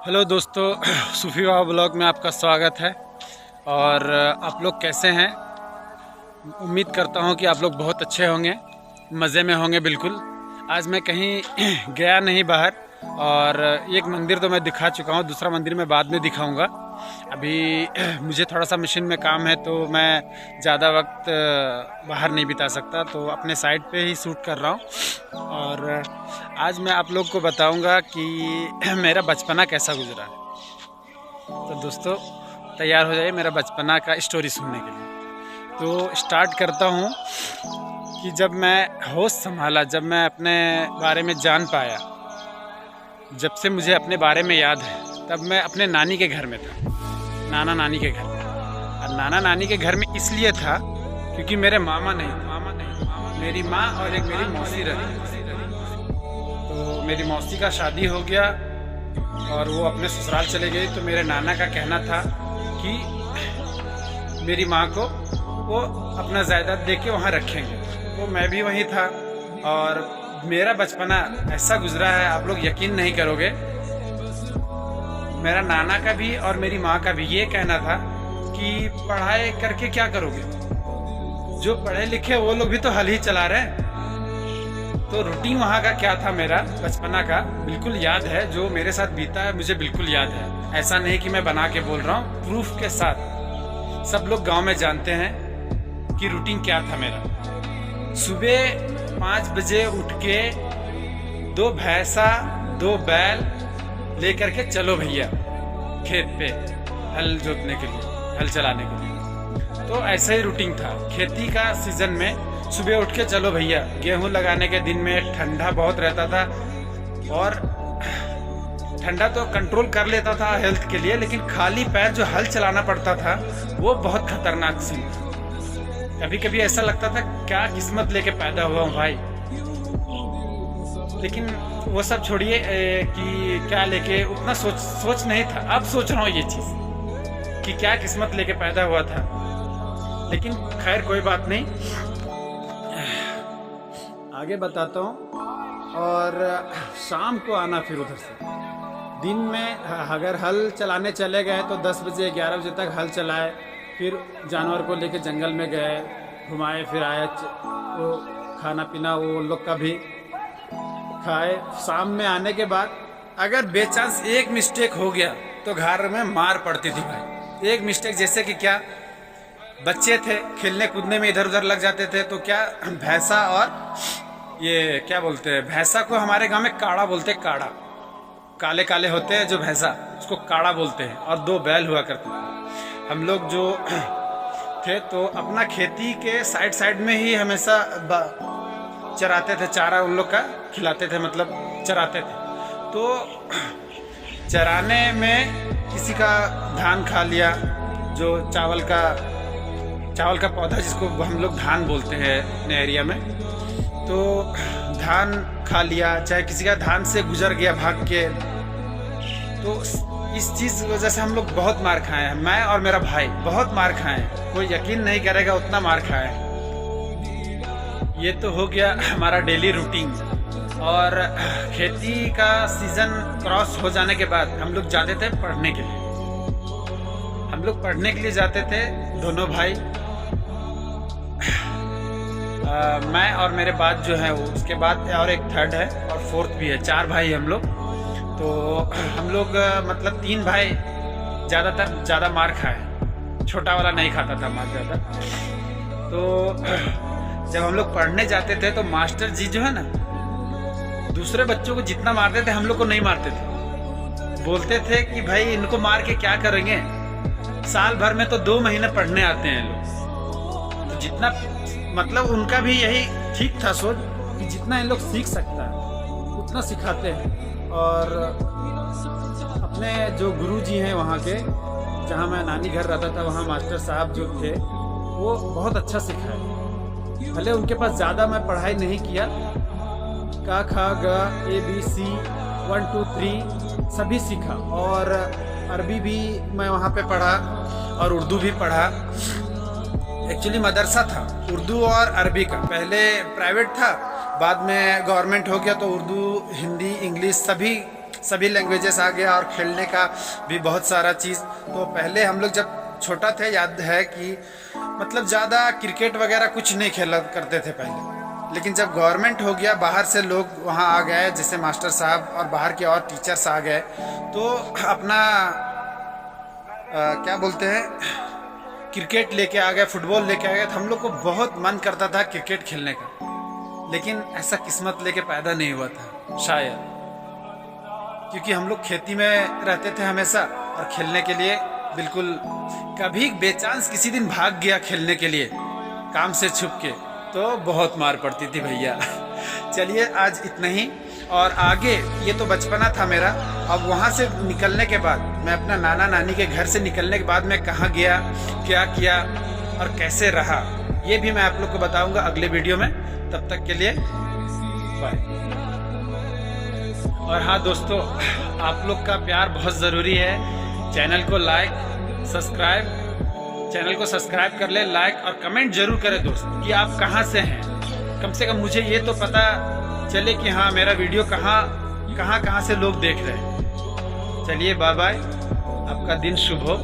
Hello दोस्तों, सूफी बाबा blog में आपका स्वागत है। और आप लोग कैसे हैं? उम्मीद करता हूं कि आप लोग बहुत अच्छे होंगे, मज़े में होंगे बिल्कुल। आज मैं कहीं गया नहीं बाहर, और एक मंदिर तो मैं दिखा चुका हूं, दूसरा मंदिर मैं बाद में दिखाऊंगा। अभी मुझे थोड़ा सा मशीन में काम है, तो मैं ज़्यादा वक्त बाहर नहीं बिता सकता, तो अपने साइड पे ही शूट कर रहा हूं। और आज मैं आप लोग को बताऊंगा कि मेरा बचपना कैसा गुजरा। तो दोस्तों तैयार हो जाइए मेरा बचपना का स्टोरी सुनने के लिए। तो स्टार्ट करता हूँ कि जब मैं होश संभाला, जब मैं अपने बारे में जान पाया, जब से मुझे अपने बारे में याद है, तब मैं अपने नानी के घर में था, नाना नानी के घर में। और नाना नानी के घर में इसलिए था क्योंकि मेरे मामा नहीं, मेरी माँ और एक मेरी मौसी रही। तो मेरी मौसी का शादी हो गया और वो अपने ससुराल चले गई। तो मेरे नाना का कहना था कि मेरी माँ को वो अपना जायदाद दे के वहाँ रखेंगे। तो मैं भी वहीं था और मेरा बचपना ऐसा गुजरा है, आप लोग यकीन नहीं करोगे। मेरा नाना का भी और मेरी माँ का भी ये कहना था कि पढ़ाई करके क्या करोगे, जो पढ़े लिखे वो लोग भी तो हल ही चला रहे हैं। तो रूटीन वहाँ का क्या था, मेरा बचपना का बिल्कुल याद है। जो मेरे साथ बीता है मुझे बिल्कुल याद है, ऐसा नहीं कि मैं बना के बोल रहा हूँ, प्रूफ के साथ। सब लोग गांव में जानते हैं कि रूटीन क्या था मेरा। सुबह 5 बजे उठ के 2 भैंसा 2 बैल लेकर के चलो भैया खेत पे हल जोतने के लिए, हल चलाने के लिए। तो ऐसा ही रूटीन था खेती का सीजन में। सुबह उठ के चलो भैया, गेहूं लगाने के दिन में ठंडा बहुत रहता था, और ठंडा तो कंट्रोल कर लेता था हेल्थ के लिए, लेकिन खाली पैर जो हल चलाना पड़ता था वो बहुत खतरनाक सीन था। कभी कभी ऐसा लगता था क्या किस्मत लेके पैदा हुआ हूँ भाई। लेकिन वो सब छोड़िए कि क्या लेके, उतना सोच नहीं था। अब सोच रहा हूँ ये चीज़ कि क्या किस्मत लेके पैदा हुआ था। लेकिन खैर कोई बात नहीं, आगे बताता हूँ। और शाम को आना फिर उधर से। दिन में अगर हल चलाने चले गए तो 10 बजे 11 बजे तक हल चलाए, फिर जानवर को लेके जंगल में गए, घुमाए फिर आए, वो खाना पीना वो लोग का भी खाए। शाम में आने के बाद अगर बेचांस एक मिस्टेक हो गया तो घर में मार पड़ती थी भाई। एक मिस्टेक जैसे कि क्या, बच्चे थे खेलने कूदने में इधर उधर लग जाते थे, तो क्या भैंसा और ये क्या बोलते हैं, भैंसा को हमारे गांव में काड़ा बोलते हैं। काड़ा काले काले होते हैं जो भैंसा, उसको काड़ा बोलते हैं। और 2 बैल हुआ करते थे। हम लोग जो थे तो अपना खेती के साइड में ही हमेशा चराते थे, चारा उन लोग का खिलाते थे, मतलब चराते थे। तो चराने में किसी का धान खा लिया, जो चावल का पौधा जिसको हम लोग धान बोलते हैं अपने एरिया में, तो धान खा लिया, चाहे किसी का धान से गुजर गया भाग के। तो इस चीज़ की वजह से हम लोग बहुत मार खाए हैं, मैं और मेरा भाई बहुत मार खाए हैं। कोई यकीन नहीं करेगा उतना मार खाए हैं। ये तो हो गया हमारा डेली रूटीन। और खेती का सीजन क्रॉस हो जाने के बाद हम लोग जाते थे पढ़ने के लिए। हम लोग पढ़ने के लिए जाते थे, दोनों भाई, मैं और मेरे बाद जो है वो, उसके बाद और एक थर्ड है और फोर्थ भी है, 4 भाई हम लोग। तो हम लोग मतलब 3 भाई ज़्यादा मार खाए, छोटा वाला नहीं खाता था मार ज़्यादा। तो जब हम लोग पढ़ने जाते थे तो मास्टर जी जो है ना, दूसरे बच्चों को जितना मारते थे हम लोग को नहीं मारते थे। बोलते थे कि भाई इनको मार के क्या करेंगे, साल भर में तो 2 महीने पढ़ने आते हैं लोग। तो जितना, मतलब उनका भी यही ठीक था सोच कि जितना इन लोग सीख सकता है उतना सिखाते हैं। और अपने जो गुरुजी हैं वहाँ के, जहाँ मैं नानी घर रहता था, वहाँ मास्टर साहब जो थे वो बहुत अच्छा सिखाए। भले उनके पास ज़्यादा मैं पढ़ाई नहीं किया, का खा ग ABC 1 2 3 सभी सीखा। और अरबी भी मैं वहाँ पे पढ़ा और उर्दू भी पढ़ा। एक्चुअली मदरसा था उर्दू और अरबी का, पहले प्राइवेट था, बाद में गवर्नमेंट हो गया, तो उर्दू हिंदी इंग्लिश सभी सभी लैंग्वेजेस आ गया और खेलने का भी बहुत सारा चीज़। तो पहले हम लोग जब छोटा थे याद है कि मतलब ज़्यादा क्रिकेट वगैरह कुछ नहीं खेला करते थे पहले, लेकिन जब गवर्नमेंट हो गया, बाहर से लोग वहाँ आ गए, जैसे मास्टर साहब और बाहर के और टीचर्स आ गए, तो अपना क्या बोलते हैं क्रिकेट लेके आ गए, फुटबॉल लेके आ गए। तो हम लोग को बहुत मन करता था क्रिकेट खेलने का, लेकिन ऐसा किस्मत लेके पैदा नहीं हुआ था शायद, क्योंकि हम लोग खेती में रहते थे हमेशा और खेलने के लिए बिल्कुल, कभी बेचांस किसी दिन भाग गया खेलने के लिए काम से छुप के तो बहुत मार पड़ती थी भैया। चलिए आज इतना ही, और आगे ये तो बचपना था मेरा। अब वहाँ से निकलने के बाद, मैं अपना नाना नानी के घर से निकलने के बाद मैं कहाँ गया, क्या किया और कैसे रहा, ये भी मैं आप लोग को बताऊंगा अगले वीडियो में। तब तक के लिए बाय। और हाँ दोस्तों, आप लोग का प्यार बहुत ज़रूरी है। चैनल को सब्सक्राइब कर ले, लाइक और कमेंट जरूर करें दोस्त कि आप कहाँ से हैं। कम से कम मुझे ये तो पता चले कि हाँ मेरा वीडियो कहाँ से लोग देख रहे हैं। चलिए बाय बाय, आपका दिन शुभ हो।